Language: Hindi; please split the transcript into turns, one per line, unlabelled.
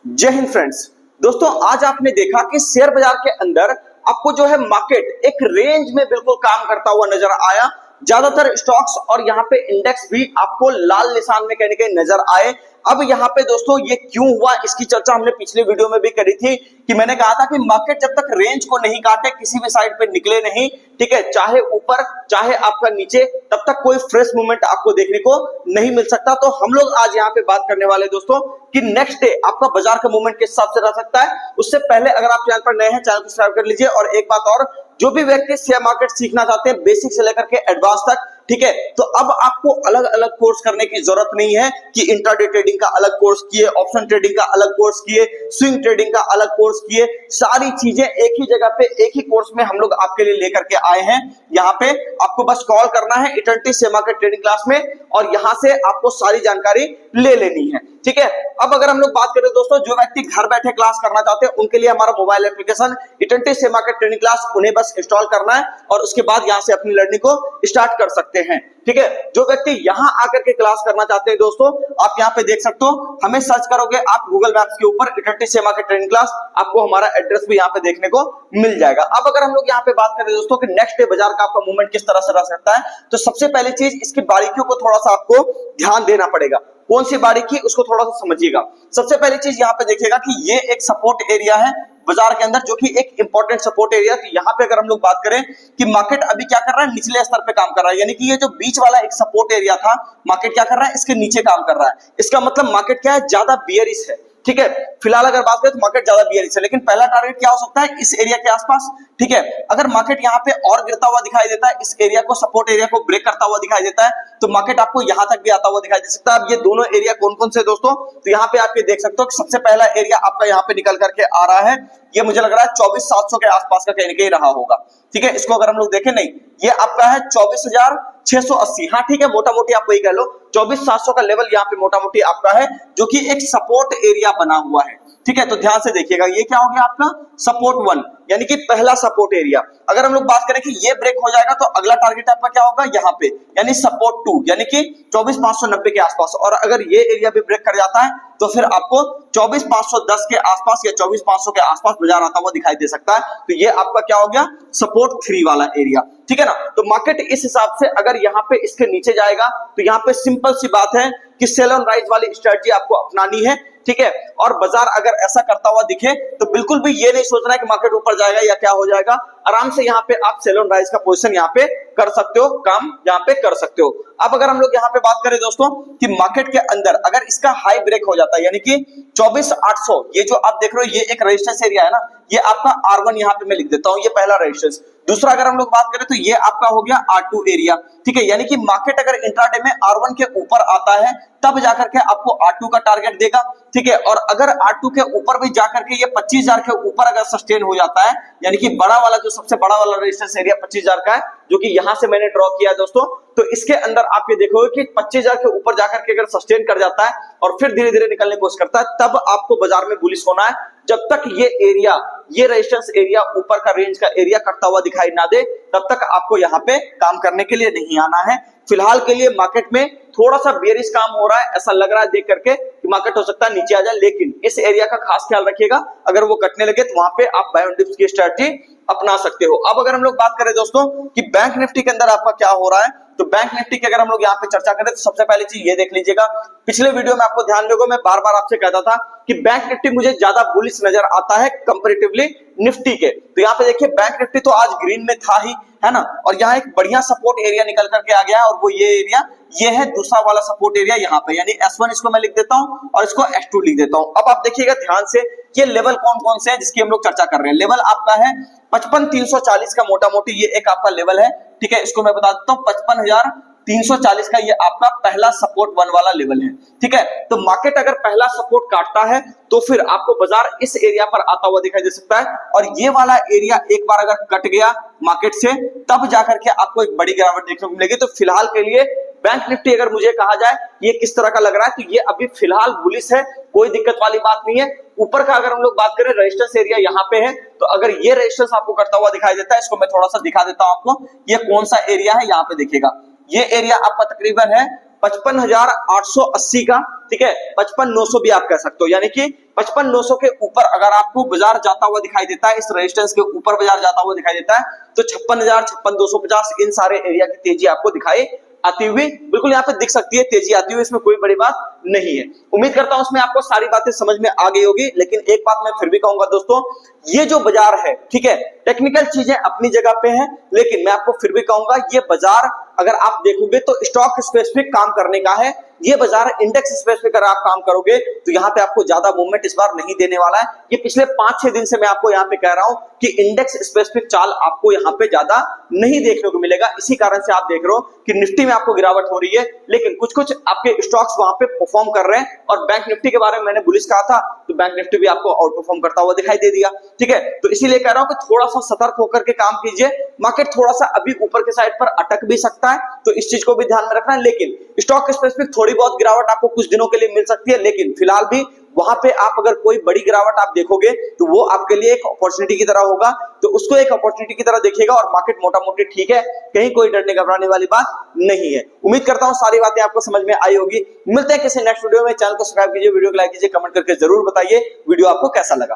जय हिंद फ्रेंड्स। दोस्तों आज आपने देखा कि शेयर बाजार के अंदर आपको जो है मार्केट एक रेंज में बिल्कुल काम करता हुआ नजर आया। ज्यादातर स्टॉक्स और यहाँ पे इंडेक्स भी आपको लाल निशान में कहीं नजर आए। अब यहाँ पे दोस्तों ये क्यों हुआ, इसकी चर्चा हमने पिछले वीडियो में भी करी थी कि मैंने कहा था कि मार्केट जब तक रेंज को नहीं काटे, किसी भी साइड पे निकले नहीं, ठीक है, चाहे ऊपर चाहे आपका नीचे, तब तक कोई फ्रेश मूवमेंट आपको देखने को नहीं मिल सकता। तो हम लोग आज यहाँ पे बात करने वाले दोस्तों कि नेक्स्ट डे आपका बाजार का मूवमेंट किस हिसाब से रह सकता है। उससे पहले अगर आप चैनल पर नए हैं, चैनल को सब्सक्राइब कर लीजिए। और एक बात और, जो भी व्यक्ति शेयर मार्केट सीखना चाहते हैं बेसिक से लेकर के एडवांस तक, ठीक है, तो अब आपको अलग अलग कोर्स करने की जरूरत नहीं है कि इंट्राडे ट्रेडिंग का अलग कोर्स किए, ऑप्शन ट्रेडिंग का अलग कोर्स किए, स्विंग ट्रेडिंग का अलग कोर्स किए। सारी चीजें एक ही जगह पे एक ही कोर्स में हम लोग आपके लिए लेकर के आए हैं। यहाँ पे आपको बस कॉल करना है eternity share market trading class में और यहां से आपको सारी जानकारी ले लेनी है, ठीक है। अब अगर हम लोग बात करें दोस्तों, जो व्यक्ति घर बैठे क्लास करना चाहते हैं उनके लिए हमारा mobile application eternity share market trading class, उन्हें बस इंस्टॉल करना है और उसके बाद यहां से अपनी लर्निंग को स्टार्ट कर सकते हैं, ठीक है। जो व्यक्ति यहां आकर के क्लास करना चाहते हैं दोस्तों, आप यहां पे देख सकते हो, हमें सर्च करोगे आप गूगल मैप्स के ऊपर eternity share market trading class, आपको हमारा एड्रेस भी यहां पे देखने को मिल जाएगा। अब अगर हम लोग यहां पे बात करें दोस्तों कि नेक्स्ट डे बाजार का आपका मूवमेंट किस तरह से रह सकता है, तो सबसे पहली चीज इसकी बारीकियों को थोड़ा सा आपको ध्यान देना पड़ेगा। कौन सी बारीकी, उसको थोड़ा सा समझिएगा। सबसे पहली चीज यहां पे देखिएगा कि ये एक सपोर्ट एरिया है बाजार के अंदर, जो कि एक इंपॉर्टेंट सपोर्ट एरिया। तो यहाँ पे अगर हम लोग बात करें कि मार्केट अभी क्या कर रहा है, निचले स्तर पे काम कर रहा है, यानी कि ये जो बीच वाला एक सपोर्ट एरिया था, मार्केट क्या कर रहा है, इसके नीचे काम कर रहा है। इसका मतलब मार्केट क्या है, ज्यादा बियरिश है, ठीक है। फिलहाल अगर बात करें तो मार्केट ज्यादा बियरिश है, लेकिन पहला टारगेट क्या हो सकता है, इस एरिया के आसपास, ठीक है। अगर मार्केट यहाँ पे और गिरता हुआ दिखाई देता है, इस एरिया को, सपोर्ट एरिया को ब्रेक करता हुआ दिखाई देता है, तो मार्केट आपको यहां तक भी आता हुआ दिखाई दे सकता है। अब ये दोनों एरिया कौन कौन से दोस्तों, तो यहाँ पे आप ये देख सकते हो कि सबसे पहला एरिया आपका यहाँ पे निकल करके आ रहा है, ये मुझे लग रहा है 24,700 के आसपास का कहीं ना कहीं रहा होगा, ठीक है। इसको अगर हम लोग देखें, नहीं, ये आपका है 24,680, हाँ ठीक है, मोटा मोटी आप वही कह लो, 24,700 का लेवल यहाँ पे मोटा मोटी आपका है, जो कि एक सपोर्ट एरिया बना हुआ है, ठीक है। तो ध्यान से देखिएगा, ये क्या हो गया आपका सपोर्ट 1, यानी कि पहला सपोर्ट एरिया। अगर हम लोग बात करें कि ये ब्रेक हो जाएगा तो अगला टारगेट आपका क्या होगा, यहाँ पे, यानी सपोर्ट 2, यानी कि 24,590 के आसपास। और अगर ये एरिया भी ब्रेक कर जाता है तो फिर आपको 24,510 के आसपास या 24,500 के आसपास बाजार आता हुआ दिखाई दे सकता है। तो ये आपका क्या हो गया, सपोर्ट 3 वाला एरिया, ठीक है ना। तो मार्केट इस हिसाब से अगर यहाँ पे इसके नीचे जाएगा तो यहाँ पे सिंपल सी बात है कि सेल ऑन राइज वाली स्ट्रेटजी आपको अपनानी है, ठीक है। और बाजार अगर ऐसा करता हुआ दिखे तो बिल्कुल भी ये नहीं सोचना है कि मार्केट ऊपर जाएगा या क्या हो जाएगा। आराम से यहाँ पे आप सेल ऑन राइज का पोजीशन यहाँ पे कर सकते हो, काम यहाँ पे कर सकते हो। अब अगर हम लोग यहाँ पे बात करें दोस्तों कि मार्केट के अंदर अगर इसका हाई ब्रेक हो जाता है, यानी कि 24,800, ये जो आप देख रहे हो ये एक रेजिस्टेंस एरिया है ना, ये आपका R1 यहाँ पे मैं लिख देता हूँ, ये पहला रेजिस्टेंस। दूसरा अगर हम लोग बात करें तो ये आपका हो गया R2 एरिया, ठीक है। यानी कि मार्केट अगर इंट्राडे में R1 के ऊपर आता है तब जाकर के आपको R2 का टारगेट देगा, ठीक है। और अगर R2 के ऊपर भी जाकर के ये 25,000 के ऊपर अगर सस्टेन हो जाता है, यानी कि बड़ा वाला जो सबसे बड़ा वाला रेजिस्टेंस एरिया 25,000 का है, जो कि यहां से मैंने ड्रॉ किया है दोस्तों, तो इसके अंदर आप ये देखोगे कि 25,000 के ऊपर जाकर के अगर सस्टेन कर जाता है और फिर धीरे धीरे निकलने की कोशिश करता है, तब आपको बाजार में बुलिश होना है। जब तक ये एरिया, ये रेजिस्टेंस एरिया, ऊपर का रेंज का एरिया कटता हुआ दिखाई ना दे, तब तक आपको यहाँ पे काम करने के लिए नहीं आना है। फिलहाल के लिए मार्केट में थोड़ा सा बेयरिश काम हो रहा है, ऐसा लग रहा है देख करके कि मार्केट हो सकता है नीचे आ जाए, लेकिन इस एरिया का खास ख्याल रखिएगा, अगर वो कटने लगे तो वहां पे आप बाय ऑन डिप्स की स्ट्रेटजी अपना सकते हो। अब अगर हम लोग बात करें दोस्तों कि बैंक निफ्टी के अंदर आपका क्या हो रहा है, तो बैंक निफ्टी की अगर हम लोग यहाँ पे चर्चा करें तो सबसे पहली चीज ये देख लीजिएगा, पिछले वीडियो में आपको ध्यान दोगे, मैं बार बार आपसे कहता था कि बैंक निफ्टी मुझे ज्यादा बुलिश नजर आता है कंपैरेटिवली निफ्टी के। तो यहाँ पे देखिए बैंक निफ्टी तो आज ग्रीन में था ही, है ना, और यहाँ एक बढ़िया सपोर्ट एरिया निकल करके आ गया है, और वो ये एरिया, ये है दूसरा वाला सपोर्ट एरिया यहाँ पे, यानी S1 इसको मैं लिख देता हूँ और इसको S2 लिख देता हूँ। अब आप देखिएगा ध्यान से, ये लेवल कौन कौन से हैं जिसकी हम लोग चर्चा कर रहे हैं। लेवल आपका है 55,340 का, मोटा मोटी ये एक आपका लेवल है, ठीक है। इसको मैं बता देता हूँ, 55,340 का ये आपका पहला सपोर्ट 1 वाला लेवल है, ठीक है। तो मार्केट अगर पहला सपोर्ट काटता है तो फिर आपको बाजार इस एरिया पर आता हुआ दिखाई दे सकता है, और ये वाला एरिया एक बार अगर कट गया मार्केट से, तब जाकर के आपको एक बड़ी गिरावट देखने को मिलेगी। तो फिलहाल के लिए बैंक निफ्टी अगर मुझे कहा जाए ये किस तरह का लग रहा है, तो ये अभी फिलहाल बुलिश है, कोई दिक्कत वाली बात नहीं है। ऊपर का अगर हम लोग बात करें, रेजिस्टेंस एरिया यहाँ पे है, तो अगर ये रेजिस्टेंस आपको करता हुआ दिखाई देता है, इसको मैं थोड़ा सा दिखा देता हूं आपको, ये कौन सा एरिया है, यहाँ पे देखिएगा, ये एरिया आपका तकरीबन है 55,880 का, ठीक है, 55,900 भी आप कह सकते हो, यानी कि 55,900 के ऊपर अगर आपको बाजार जाता हुआ दिखाई देता है, इस रेजिस्टेंस के ऊपर बाजार जाता हुआ दिखाई देता है, तो 56,000, 56,250 इन सारे एरिया की तेजी आपको दिखाई आती हुई बिल्कुल यहाँ पे दिख सकती है, तेजी आती हुई, इसमें कोई बड़ी बात नहीं है। उम्मीद करता हूं इसमें आपको सारी बातें समझ में आ गई होगी, लेकिन एक बात मैं फिर भी कहूंगा दोस्तों, ये जो बाजार है, ठीक है, टेक्निकल चीजें अपनी जगह पे हैं, लेकिन मैं आपको फिर भी कहूंगा ये बाजार अगर आप देखोगे तो स्टॉक स्पेसिफिक काम करने का है, ये बाजार इंडेक्स स्पेसिफिक अगर आप काम करोगे तो यहाँ पे आपको ज्यादा मूवमेंट इस बार नहीं देने वाला है। ये पिछले 5-6 दिन से मैं आपको यहाँ पे कह रहा हूं कि इंडेक्स स्पेसिफिक चाल आपको यहाँ पे ज्यादा नहीं देखने को मिलेगा, इसी कारण से आप देख रहे हो कि निफ्टी में आपको गिरावट हो रही है, लेकिन कुछ कुछ आपके स्टॉक्स वहां पे परफॉर्म कर रहे हैं। और बैंक निफ्टी के बारे में मैंने बुलिश कहा था, तो बैंक निफ्टी भी आपको आउट परफॉर्म करता हुआ दिखाई दे दिया, ठीक है। तो इसीलिए कह रहा हूं कि थोड़ा सा सतर्क होकर के काम कीजिए, मार्केट थोड़ा सा अभी ऊपर के साइड पर अटक भी सकता है, तो इस चीज को भी ध्यान में रखना है। लेकिन स्टॉक स्पेसिफिक थोड़ी बहुत गिरावट आपको कुछ दिनों के लिए मिल सकती है, लेकिन फिलहाल भी वहां पे आप अगर कोई बड़ी गिरावट आप देखोगे तो वो आपके लिए एक अपॉर्चुनिटी की तरह होगा, तो उसको एक अपॉर्चुनिटी की तरह देखिएगा और मार्केट मोटा मोटी ठीक है, कहीं कोई डरने घबराने वाली बात नहीं है। उम्मीद करता हूं सारी बातें आपको समझ में आई होगी। मिलते हैं किसी नेक्स्ट वीडियो में, चैनल को सब्सक्राइब कीजिए, वीडियो को लाइक कीजिए, कमेंट करके जरूर बताइए वीडियो आपको कैसा लगा।